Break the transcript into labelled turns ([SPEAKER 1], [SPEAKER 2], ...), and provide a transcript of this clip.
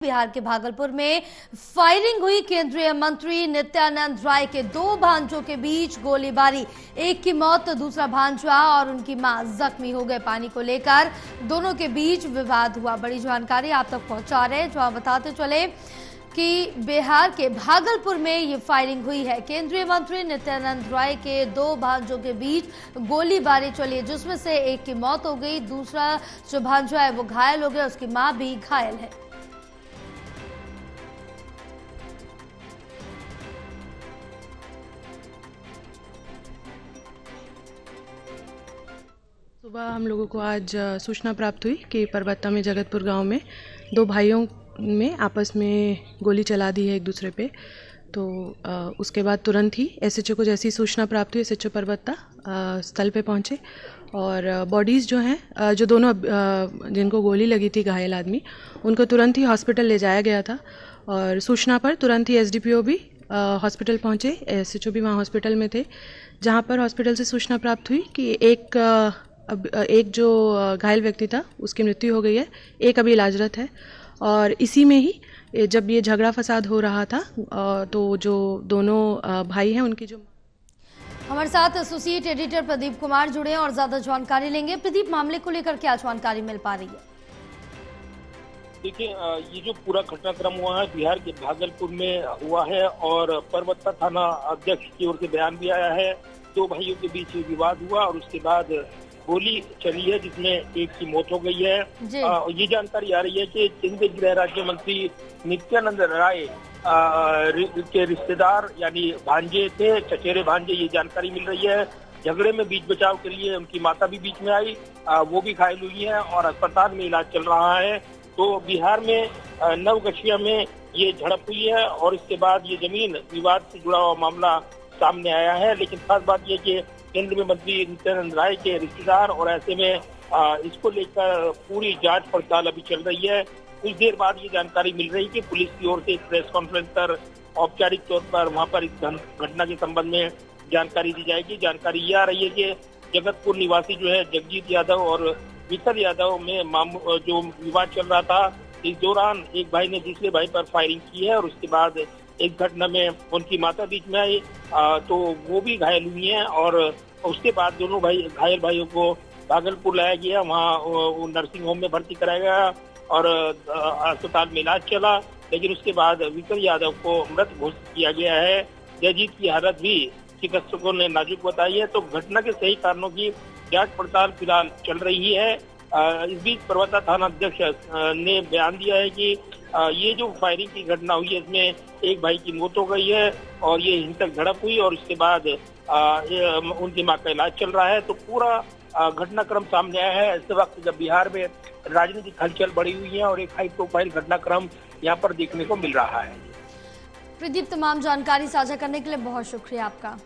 [SPEAKER 1] बिहार के भागलपुर में फायरिंग हुई। केंद्रीय मंत्री नित्यानंद राय के दो भांजों के बीच गोलीबारी, एक की मौत तो दूसरा भांजा और उनकी मां जख्मी हो गए। पानी को लेकर दोनों के बीच विवाद हुआ। बड़ी जानकारी आप तक पहुंचा रहे हैं, जो आप बताते चले कि बिहार के भागलपुर में ये फायरिंग हुई है। केंद्रीय मंत्री नित्यानंद राय के दो भांजों के बीच गोलीबारी चली है, जिसमें से एक की मौत हो गई, दूसरा जो भांजा है वो घायल हो गया, उसकी मां भी घायल है।
[SPEAKER 2] सुबह हम लोगों को आज सूचना प्राप्त हुई कि परबत्ता में जगतपुर गांव में दो भाइयों में आपस में गोली चला दी है एक दूसरे पे। तो उसके बाद तुरंत ही एसएचओ को जैसी सूचना प्राप्त हुई, एसएचओ परबत्ता स्थल पे पहुंचे और बॉडीज़ जो हैं, जो दोनों जिनको गोली लगी थी, घायल आदमी, उनको तुरंत ही हॉस्पिटल ले जाया गया था। और सूचना पर तुरंत ही एसडीपीओ भी हॉस्पिटल पहुंचे, एसएचओ भी वहाँ हॉस्पिटल में थे, जहाँ पर हॉस्पिटल से सूचना प्राप्त हुई कि एक जो घायल व्यक्ति था उसकी मृत्यु हो गई है, एक अभी इलाजरत है। और इसी में ही जब ये झगड़ा फसाद हो रहा था तो जो दोनों भाई हैं उनकी जो
[SPEAKER 1] हमारे साथ एसोसिएट एडिटर प्रदीप कुमार जुड़े हैं और ज्यादा जानकारी लेंगे। प्रदीप, मामले को लेकर क्या जानकारी मिल पा रही है?
[SPEAKER 3] देखिए, ये जो पूरा घटनाक्रम हुआ है बिहार के भागलपुर में हुआ है और परबत्ता थाना अध्यक्ष की ओर से बयान भी आया है। दो भाइयों के बीच विवाद हुआ और उसके बाद गोली चली है, जिसमें एक की मौत हो गई है। ये जानकारी आ रही है कि केंद्रीय गृह राज्य मंत्री नित्यानंद राय के रिश्तेदार यानी भांजे थे, चचेरे भांजे, ये जानकारी मिल रही है। झगड़े में बीच बचाव के लिए उनकी माता भी बीच में आई, वो भी घायल हुई है और अस्पताल में इलाज चल रहा है। तो बिहार में नवगछिया में ये झड़प हुई है और इसके बाद ये जमीन विवाद से जुड़ा हुआ मामला सामने आया है। लेकिन खास बात यह कि केंद्रीय मंत्री नित्यानंद राय के रिश्तेदार और ऐसे में इसको लेकर पूरी जांच पड़ताल अभी चल रही है। कुछ देर बाद ये जानकारी मिल रही कि पुलिस की ओर से एक प्रेस कॉन्फ्रेंस कर औपचारिक तौर पर वहां पर इस घटना के संबंध में जानकारी दी जाएगी। जानकारी ये आ रही है कि जगतपुर निवासी जो है जगजीत यादव और विठल यादव में जो विवाद चल रहा था, इस दौरान एक भाई ने दूसरे भाई पर फायरिंग की है और उसके बाद एक घटना में उनकी माता बीच में आई, तो वो भी घायल हुई हैं और उसके बाद दोनों घायल भाइयों को भागलपुर लाया गया, वहाँ नर्सिंग होम में भर्ती कराया गया और अस्पताल में इलाज चला। लेकिन उसके बाद विठल यादव को मृत घोषित किया गया है। जयजीत की हालत भी चिकित्सकों ने नाजुक बताई है। तो घटना के सही कारणों की जांच पड़ताल फिलहाल चल रही है। इस बीच परबत्ता थाना अध्यक्ष ने बयान दिया है कि ये जो फायरिंग की घटना हुई है, इसमें एक भाई की मौत हो गई है और ये हिंसक झड़प हुई और उसके बाद उनकी मां का इलाज चल रहा है। तो पूरा घटनाक्रम सामने आया है ऐसे वक्त जब बिहार में राजनीतिक हलचल बढ़ी हुई है और एक हाई प्रोफाइल घटनाक्रम यहाँ पर देखने को मिल रहा है।
[SPEAKER 1] प्रदीप, तमाम जानकारी साझा करने के लिए बहुत शुक्रिया आपका।